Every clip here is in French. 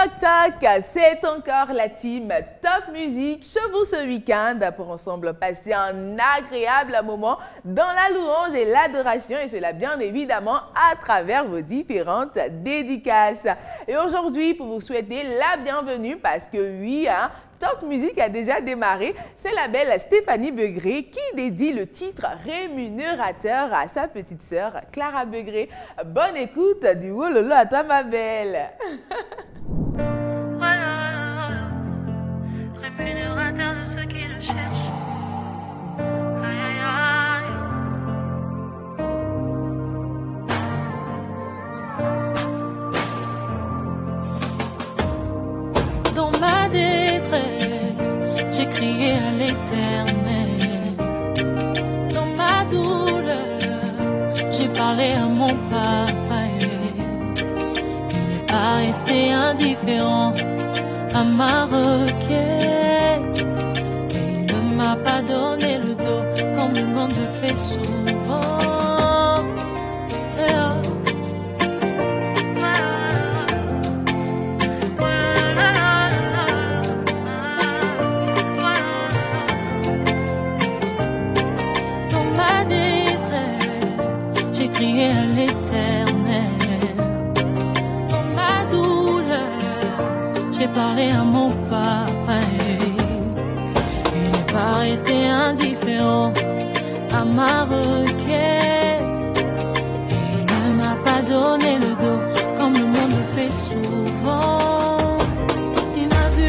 Toc toc, c'est encore la team Top Music chez vous ce week-end pour ensemble passer un agréable moment dans la louange et l'adoration et cela bien évidemment à travers vos différentes dédicaces. Et aujourd'hui pour vous souhaiter la bienvenue parce que oui, Top Music a déjà démarré. C'est la belle Stéphanie Begré qui dédie le titre rémunérateur à sa petite sœur Clara Begré. Bonne écoute du wololo à toi ma belle. Rémunérateur de ceux qui le cherchent. Aïe, aïe, aïe. Dans ma détresse, j'ai crié à l'Éternel. Dans ma douleur, j'ai parlé à mon papa. Il n'est pas resté indifférent à ma requête. Et il ne m'a pas donné le dos comme le monde le fait souvent. Crier à l'Éternel. Dans ma douleur, j'ai parlé à mon papa. Il n'est pas resté indifférent à ma requête. Il ne m'a pas donné le dos comme le monde le fait souvent. Il m'a vu,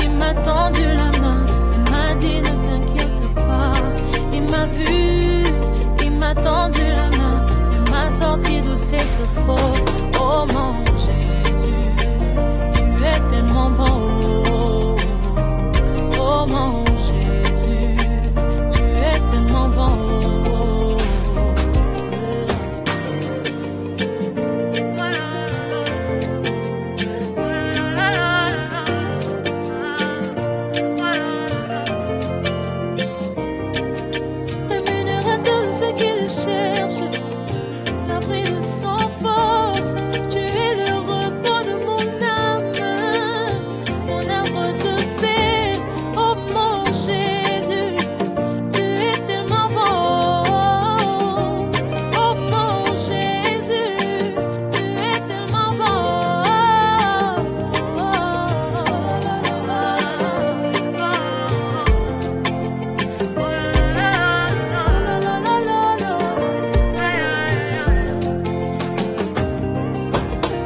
il m'a tendu la main, il m'a dit ne t'inquiète pas. Il m'a vu, il m'a tendu la main, il m'a sorti de cette fosse. Oh mon Jésus, tu es tellement bon. Oh mon Jésus, tu es tellement bon. Rémunérateur de ceux qui le cherchent, l'abri de sans force, tu es le repos de mon âme, mon arbre de paix. Oh mon Jésus, tu es tellement bon. Oh mon Jésus, tu es tellement bon.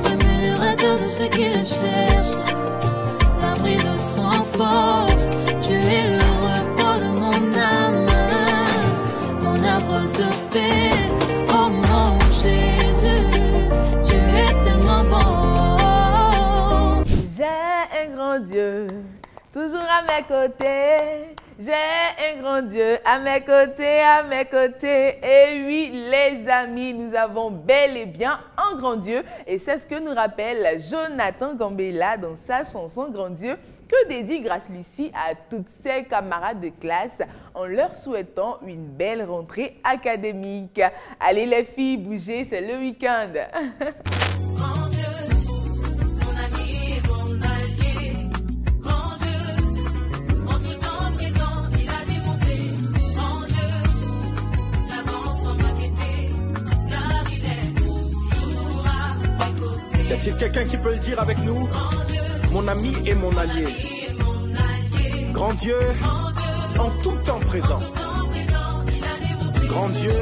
Rémunérateur de ceux qui le cherchent, l'abri de sans force, tu es le repos de mon âme, mon arbre de paix. Oh mon Jésus, tu es tellement bon. J'ai un grand Dieu, toujours à mes côtés. J'ai un grand Dieu à mes côtés, à mes côtés. Et oui, les amis, nous avons bel et bien un grand Dieu. Et c'est ce que nous rappelle Jonathan Gambella dans sa chanson Grand Dieu, que dédie Grâce Lucie à toutes ses camarades de classe en leur souhaitant une belle rentrée académique. Allez les filles, bougez, c'est le week-end. Grand Dieu, mon ami et mon allié. Grand Dieu, en tout temps présent, il a démonté. Grand Dieu, j'avance sans m'inquiéter, car il est toujours à mes côtés. Y a-t-il quelqu'un qui peut le dire avec nous? Grand Dieu, Mon ami et mon allié. et mon allié. Grand Dieu, Grand Dieu, en tout temps présent. tout temps présent, il a démonté. Grand Dieu,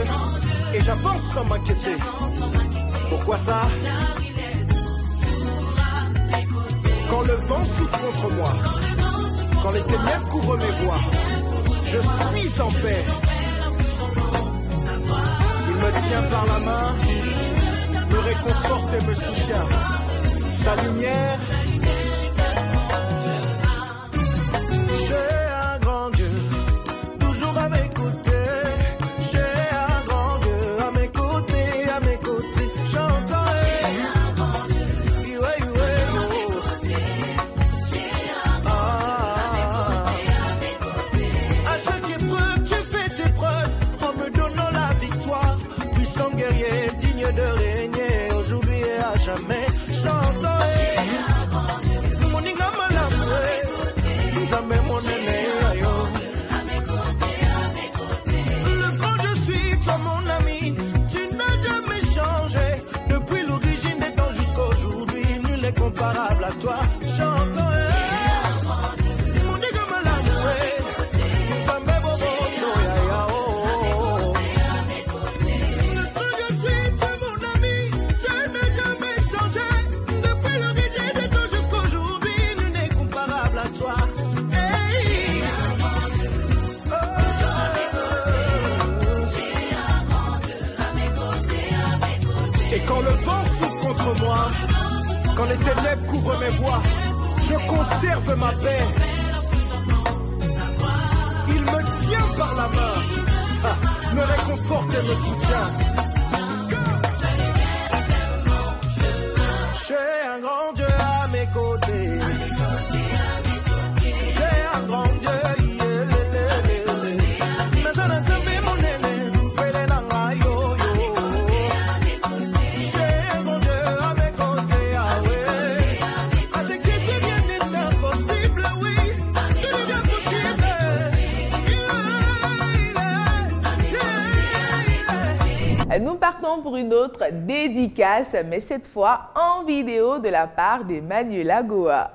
et j'avance sans m'inquiéter. J'avance sans m'inquiéter, Pourquoi ça? car il est toujours à mes côtés. Quand le vent souffle contre moi, Quand le vent souffle quand les ténèbres couvrent mes voies, je suis en paix. Il me tient par la main, me réconforte et me soutient. Sa lumière, j'ai un grand Dieu, toujours à mes côtés. J'ai un grand Dieu à mes côtés, à mes côtés. J'entends à chaque épreuve, tu fais tes preuves en me donnant la victoire. Puissant guerrier, digne de régner aujourd'hui et à jamais. J'entends le vent souffle contre moi, quand les ténèbres couvrent mes voies, je conserve ma paix. Il me tient par la main, me réconforte et me soutient. J'ai un grand Dieu à mes côtés. J'ai un grand Dieu. Nous partons pour une autre dédicace, mais cette fois en vidéo de la part d'Emmanuela Goa.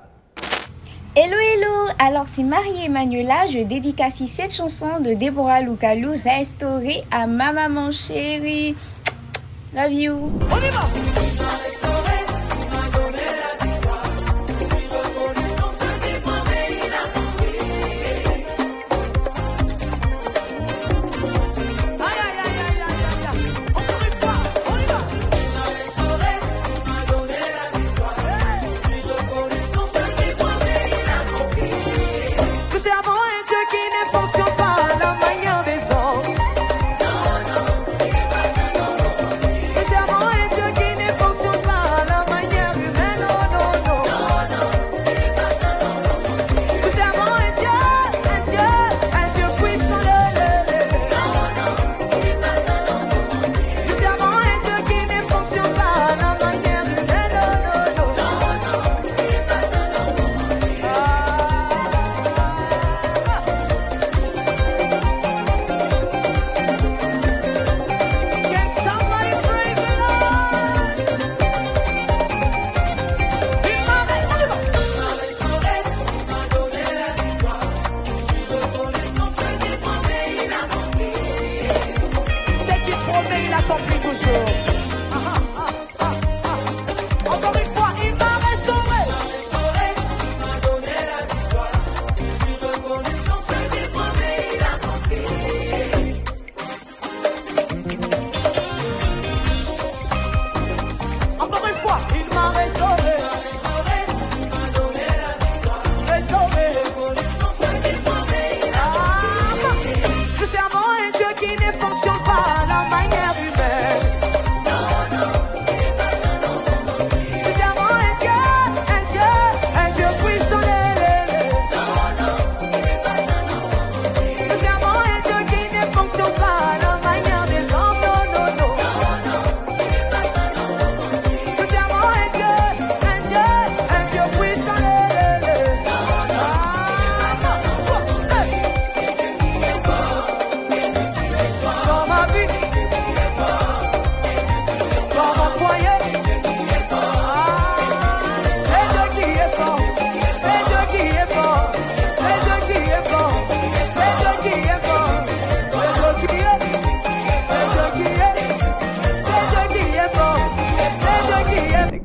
Hello hello, alors c'est Marie-Emmanuela, je dédicace cette chanson de Deborah Loukalou, Restaurée à ma maman chérie. Love you. On y va.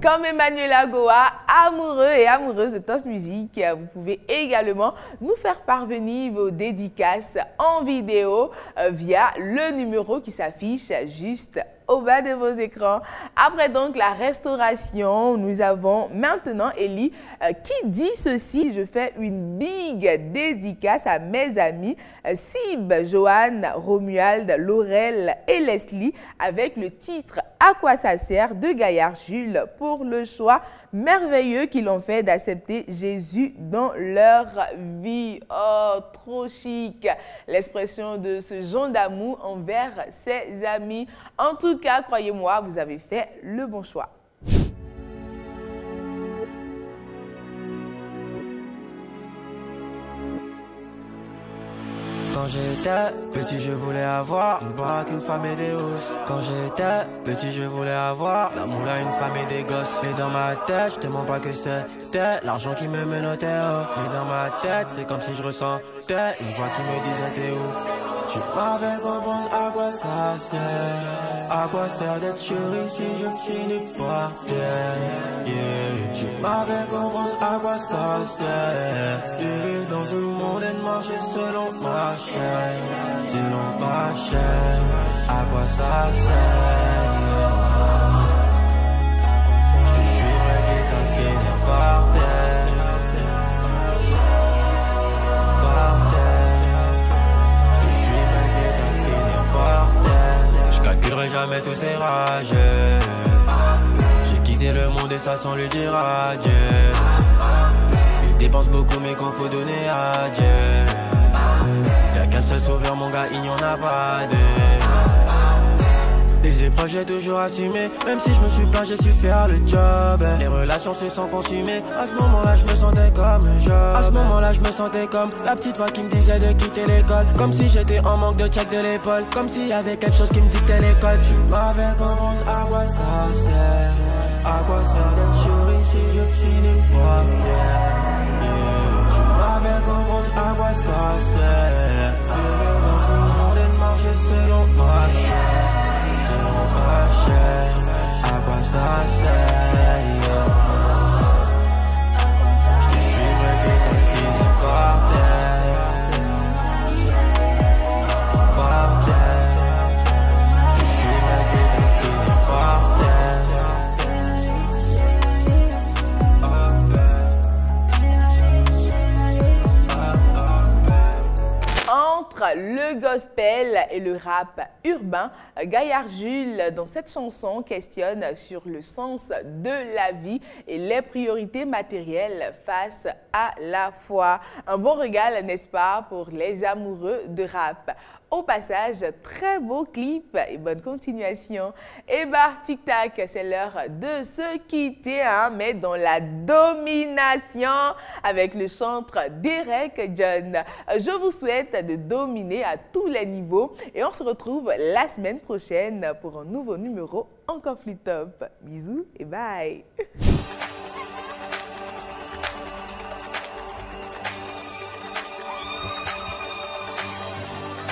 Comme Emmanuela Goa, amoureux et amoureuse de Top Music, vous pouvez également nous faire parvenir vos dédicaces en vidéo via le numéro qui s'affiche juste au bas de vos écrans. Après donc la restauration, nous avons maintenant Ellie qui dit ceci: je fais une big dédicace à mes amis Sib, Joanne, Romuald, Laurel et Leslie avec le titre À quoi ça sert de Gaillard Jules pour le choix merveilleux qu'ils ont fait d'accepter Jésus dans leur vie. Oh, trop chic l'expression de ce genre d'amour envers ses amis. En tout cas, croyez-moi, vous avez fait le bon choix. Quand j'étais petit, je voulais avoir une baraque, une femme et des housses. Quand j'étais petit, je voulais avoir la moula, une femme et des gosses. Mais dans ma tête, je te mens pas que c'était l'argent qui me menottait. Oh. Mais dans ma tête, c'est comme si je ressentais une voix qui me disait t'es où? Tu m'avais comprendre à quoi ça sert. À quoi sert d'être chéri si je finis par terre, yeah. Tu m'avais comprendre à quoi ça sert. De vivre dans ce monde et de marcher selon ma chaîne. Selon ma chaîne. À quoi ça sert? n'oublierai jamais tous ces rages. J'ai quitté le monde et ça sans lui dire adieu. Il dépense beaucoup mais qu'on faut donner à Dieu. Y'a qu'un seul sauveur mon gars, il n'y en a pas deux. Les épreuves j'ai toujours assumé. Même si je me suis plaint j'ai su faire le job. Les relations se sont consumées. À ce moment-là je me sentais comme un job. À ce moment-là je me sentais comme la petite voix qui me disait de quitter l'école. Comme si j'étais en manque de check de l'épaule. Comme s'il y avait quelque chose qui me dictait l'école. Tu m'avais comprendre à quoi ça sert. À quoi sert d'être chéri si je finis par terre. Tu m'avais comprendre à quoi ça sert. Vivre dans ce monde et marcher selon ma chair. À quoi ça sert? Je te suivrai vite et finis par terre. Par terre. Je te suivrai vite et finis par terre. Entre le gospel et le rap urbain, Gaillard Jules, dans cette chanson, questionne sur le sens de la vie et les priorités matérielles face à la foi. Un bon régal, n'est-ce pas, pour les amoureux de rap. Au passage, très beau clip et bonne continuation. Et bah, tic-tac, c'est l'heure de se quitter, hein, mais dans la domination avec le chantre Derek John. Je vous souhaite de dominer à tous les niveaux et on se retrouve la semaine prochaine pour un nouveau numéro encore plus top. Bisous et bye.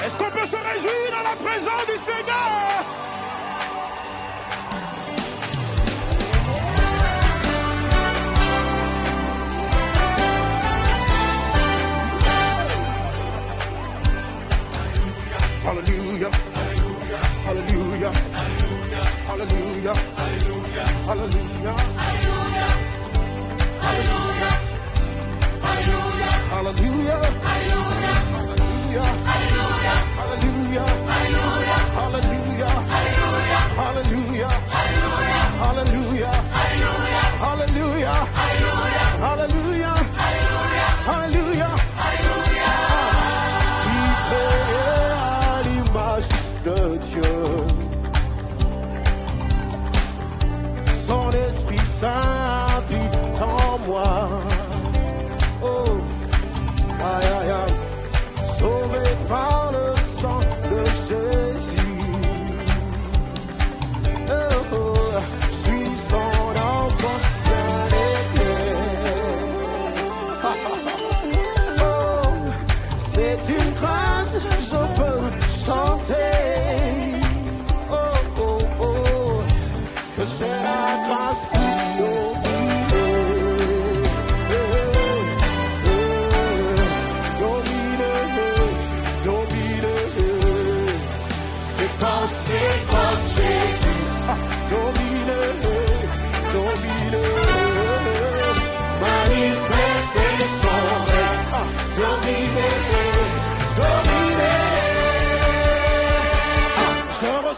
Est-ce qu'on peut se réjouir dans la présence du Seigneur? Hallelujah, hallelujah, hallelujah, hallelujah, hallelujah, hallelujah, hallelujah, hallelujah. Hallelujah, hallelujah, hallelujah, hallelujah, hallelujah, hallelujah, hallelujah. Si créé à l'image de Dieu, son Esprit Saint habite en moi. Oh, aïe, aïe, aïe. Sauvé par le sang de Jésus. Oh, oh, je suis son enfant bien-aimé. Oh, c'est une grâce, je peux chanter. Oh, oh, oh, que j'ai la grâce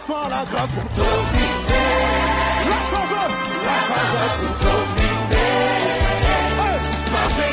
pour la grâce pour dominer, la faveur pour dominer, marcher